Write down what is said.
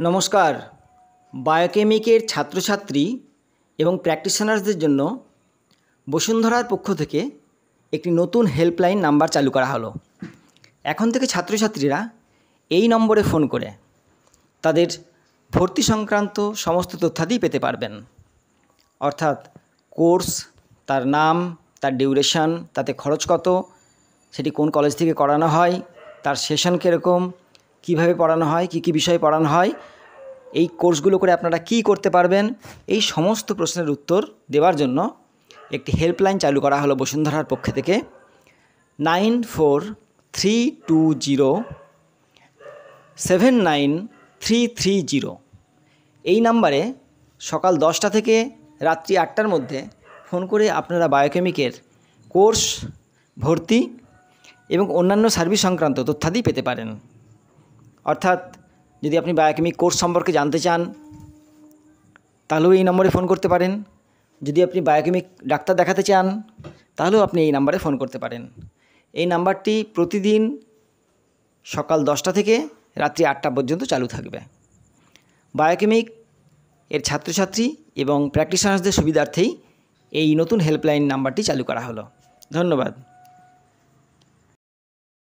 নমস্কার। বায়োকেমিকের ছাত্রছাত্রী এবং প্র্যাকটিশনার্সদের জন্য বসুন্ধরার পক্ষ থেকে একটি নতুন হেল্পলাইন নাম্বার চালু করা হলো। এখন থেকে ছাত্রছাত্রীরা এই নম্বরে ফোন করে তাদের ভর্তি সংক্রান্ত সমস্ত তথ্যাদি পেতে পারবেন। অর্থাৎ কোর্স, তার নাম, তার ডিউরেশন, তাতে খরচ কত, সেটি কোন কলেজ থেকে করানো হয়, তার সেশন কীরকম, কীভাবে পড়ানো হয়, কী কী বিষয় পড়ানো হয়, এই কোর্সগুলো করে আপনারা কী করতে পারবেন, এই সমস্ত প্রশ্নের উত্তর দেওয়ার জন্য একটি হেল্পলাইন চালু করা হলো বসুন্ধরার পক্ষ থেকে। 9432079330 এই নাম্বারে সকাল 10টা থেকে রাত্রি 8টার মধ্যে ফোন করে আপনারা বায়োকেমিকের কোর্স, ভর্তি এবং অন্যান্য সার্ভিস সংক্রান্ত তথ্যাদি পেতে পারেন। অর্থাৎ যদি আপনি বায়োকেমিক কোর্স সম্পর্কে জানতে চান তাহলেও এই নম্বরে ফোন করতে পারেন। যদি আপনি বায়োকেমিক ডাক্তার দেখাতে চান তাহলেও আপনি এই নাম্বারে ফোন করতে পারেন। এই নাম্বারটি প্রতিদিন সকাল 10টা থেকে রাত্রি 8টা পর্যন্ত চালু থাকবে। বায়োকেমিক এর ছাত্রছাত্রী এবং প্র্যাকটিশনার্সদের সুবিধার্থেই এই নতুন হেল্পলাইন নাম্বারটি চালু করা হলো। ধন্যবাদ।